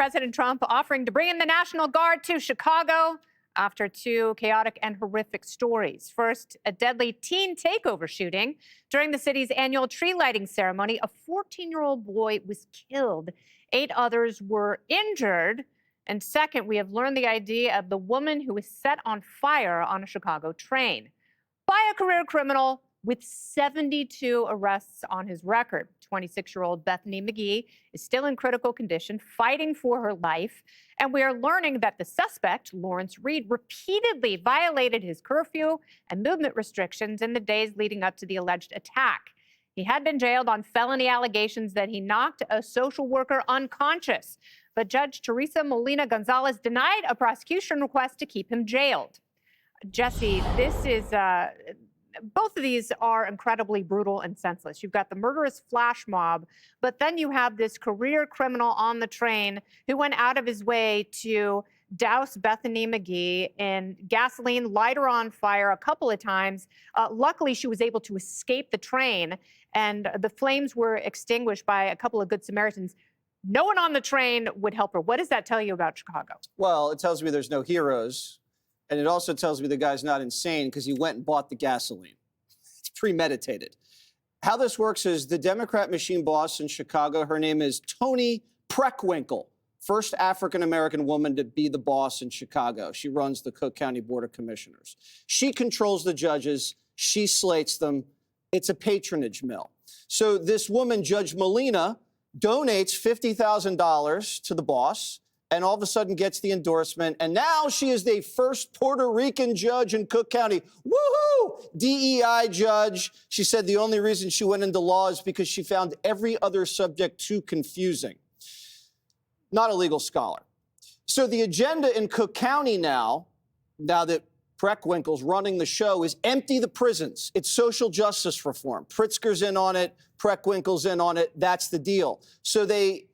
President Trump offering to bring in the National Guard to Chicago after two chaotic and horrific stories. First, a deadly teen takeover shooting. During the city's annual tree lighting ceremony, a 14-year-old boy was killed. 8 others were injured. And second, we have learned the idea of the woman who was set on fire on a Chicago train by a career criminal with 72 arrests on his record. 26-year-old Bethany McGee is still in critical condition, fighting for her life. And we are learning that the suspect, Lawrence Reed, repeatedly violated his curfew and movement restrictions in the days leading up to the alleged attack. He had been jailed on felony allegations that he knocked a social worker unconscious. But Judge Teresa Molina Gonzalez denied a prosecution request to keep him jailed. Jesse, both of these are incredibly brutal and senseless. You've got the murderous flash mob, but then you have this career criminal on the train who went out of his way to douse Bethany McGee in gasoline, light her on fire a couple of times. Luckily, she was able to escape the train, and the flames were extinguished by a couple of Good Samaritans. No one on the train would help her. What does that tell you about Chicago? Well, it tells me there's no heroes. And it also tells me the guy's not insane because he went and bought the gasoline. It's premeditated. How this works is the Democrat machine boss in Chicago, her name is Toni Preckwinkle, first African-American woman to be the boss in Chicago. She runs the Cook County Board of Commissioners. She controls the judges. She slates them. It's a patronage mill. So this woman, Judge Molina, donates $50,000 to the boss and all of a sudden gets the endorsement. And now she is the first Puerto Rican judge in Cook County. Woohoo! DEI judge. She said the only reason she went into law is because she found every other subject too confusing. Not a legal scholar. So the agenda in Cook County now that Preckwinkle's running the show, is empty the prisons. It's social justice reform. Pritzker's in on it. Preckwinkle's in on it. That's the deal. So they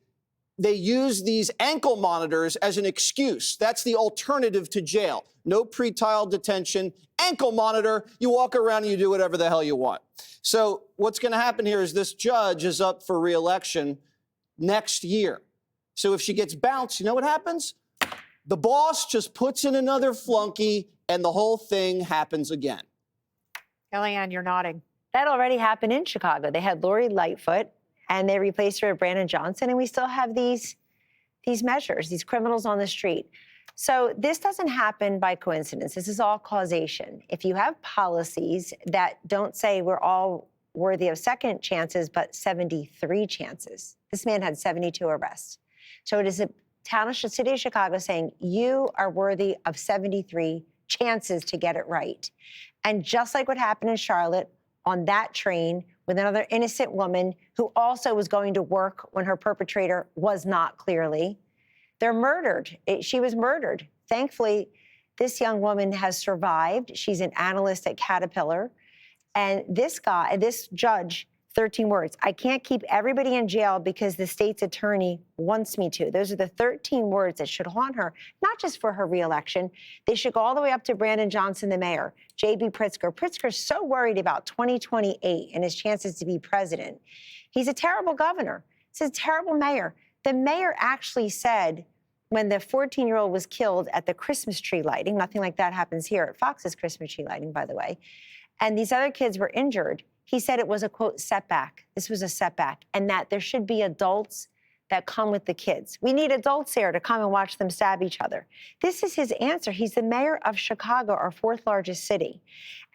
use these ankle monitors as an excuse. That's the alternative to jail. No pretrial detention, ankle monitor. You walk around and you do whatever the hell you want. So what's going to happen here is this judge is up for re-election next year. So if she gets bounced, you know what happens? The boss just puts in another flunky and the whole thing happens again. Kellyanne, you're nodding. That already happened in Chicago. They had Lori Lightfoot, and they replaced her with Brandon Johnson, and we still have these measures, these criminals on the street. So this doesn't happen by coincidence. This is all causation. If you have policies that don't say we're all worthy of second chances, but 73 chances. This man had 72 arrests. So it is a city of Chicago saying you are worthy of 73 chances to get it right. And just like what happened in Charlotte on that train with another innocent woman who also was going to work when her perpetrator was not clearly, they're murdered. She was murdered. Thankfully, this young woman has survived. She's an analyst at Caterpillar. And this judge, 13 words, I can't keep everybody in jail because the state's attorney wants me to. Those are the 13 words that should haunt her, not just for her reelection. They should go all the way up to Brandon Johnson, the mayor, J.B. Pritzker. Pritzker's so worried about 2028 and his chances to be president. He's a terrible governor. He's a terrible mayor. The mayor actually said when the 14-year-old was killed at the Christmas tree lighting, nothing like that happens here at Fox's Christmas tree lighting, by the way, and these other kids were injured, he said it was a, quote, setback. This was a setback, and that there should be adults that come with the kids. We need adults there to come and watch them stab each other. This is his answer. He's the mayor of Chicago, our 4th largest city.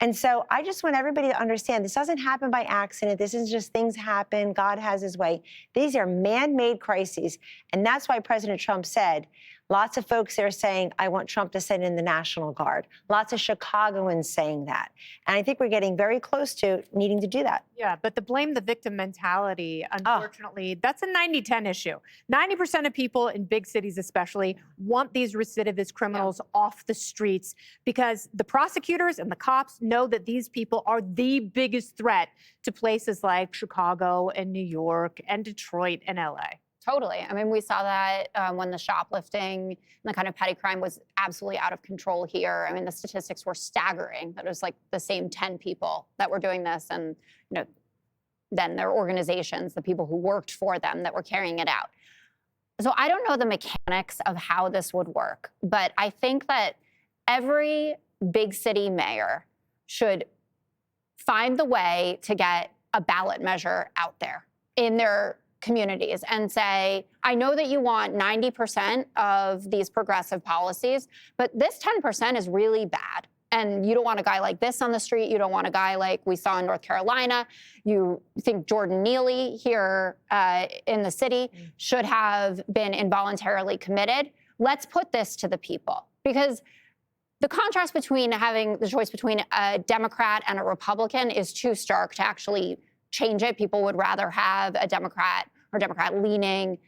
And so I just want everybody to understand this doesn't happen by accident. This isn't just things happen. God has his way. These are man-made crises. And that's why President Trump said, lots of folks there saying, I want Trump to send in the National Guard. Lots of Chicagoans saying that. And I think we're getting very close to needing to do that. Yeah, but the blame the victim mentality, unfortunately, that's a 90-10 issue. 90% of people in big cities especially want these recidivist criminals off the streets because the prosecutors and the cops know that these people are the biggest threat to places like Chicago and New York and Detroit and LA. Totally. I mean, we saw that when the shoplifting and the kind of petty crime was absolutely out of control here. I mean, the statistics were staggering. That it was like the same 10 people that were doing this, and then their organizations, the people who worked for them that were carrying it out. So I don't know the mechanics of how this would work, but I think that every big city mayor should find the way to get a ballot measure out there in their communities and say, I know that you want 90% of these progressive policies, but this 10% is really bad. And you don't want a guy like this on the street. You don't want a guy like we saw in North Carolina. You think Jordan Neely here in the city should have been involuntarily committed. Let's put this to the people. Because the contrast between having the choice between a Democrat and a Republican is too stark to actually change it. People would rather have a Democrat or Democrat-leaning,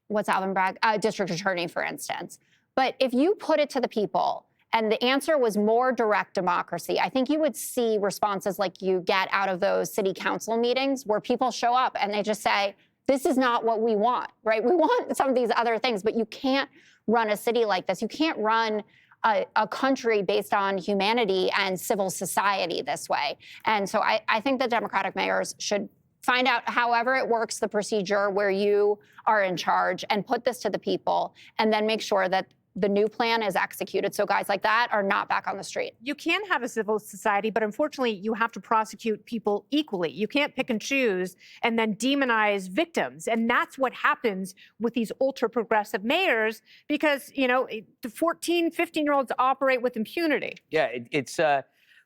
what's Alvin Bragg? District attorney, for instance. But if you put it to the people and the answer was more direct democracy, I think you would see responses like you get out of those city council meetings where people show up and they just say, this is not what we want, right? We want some of these other things, but you can't run a city like this. You can't run a country based on humanity and civil society this way. And so I think the Democratic mayors should find out however it works, the procedure where you are in charge, and put this to the people, and then make sure that the new plan is executed so guys like that are not back on the street. You can have a civil society, but unfortunately, you have to prosecute people equally. You can't pick and choose and then demonize victims. And that's what happens with these ultra-progressive mayors because, you know, the 14, 15-year-olds operate with impunity. Yeah, it's,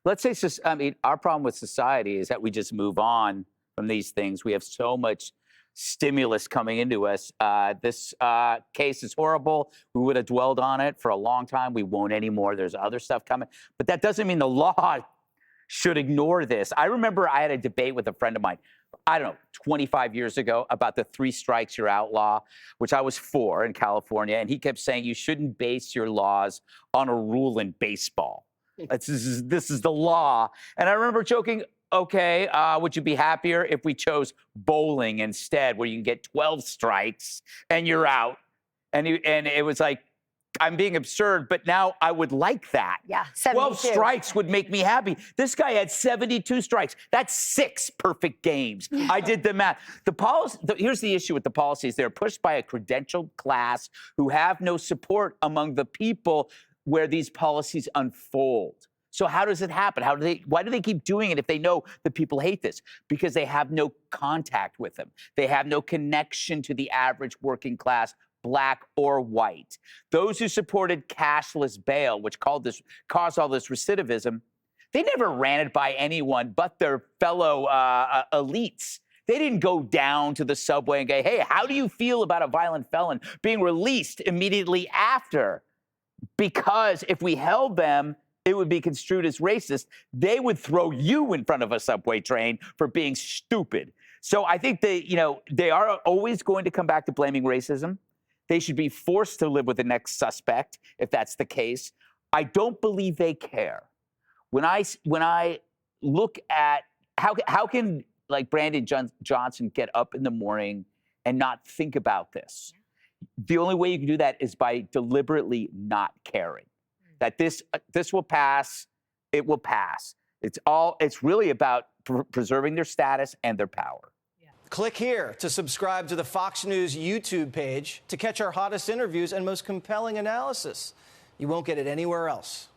let's say, I mean, our problem with society is that we just move on from these things. We have so much stimulus coming into us. This case is horrible. We would have dwelled on it for a long time. We won't anymore. There's other stuff coming. But that doesn't mean the law should ignore this. I remember I had a debate with a friend of mine, I don't know, 25 years ago about the 3 strikes you're outlaw, which I was for in California. And he kept saying you shouldn't base your laws on a rule in baseball. This is the law. And I remember joking, okay, would you be happier if we chose bowling instead, where you can get 12 strikes and you're out? And it was like, I'm being absurd, but now I would like that. Yeah, 12 72. strikes would make me happy. This guy had 72 strikes. That's 6 perfect games. I did the math. Here's the issue with the policies. They're pushed by a credentialed class who have no support among the people where these policies unfold. So how does it happen? Why do they keep doing it if they know that people hate this? Because they have no contact with them. They have no connection to the average working class, black or white. Those who supported cashless bail, which caused all this recidivism, they never ran it by anyone but their fellow elites. They didn't go down to the subway and go, hey, how do you feel about a violent felon being released immediately after? Because if we held them, it would be construed as racist. They would throw you in front of a subway train for being stupid. So I think they are always going to come back to blaming racism. They should be forced to live with the next suspect, if that's the case. I don't believe they care. When I look at how can like Brandon Johnson get up in the morning and not think about this? The only way you can do that is by deliberately not caring. That this will pass, it will pass. It's really about preserving their status and their power. Yeah. Click here to subscribe to the Fox News YouTube page to catch our hottest interviews and most compelling analysis. You won't get it anywhere else.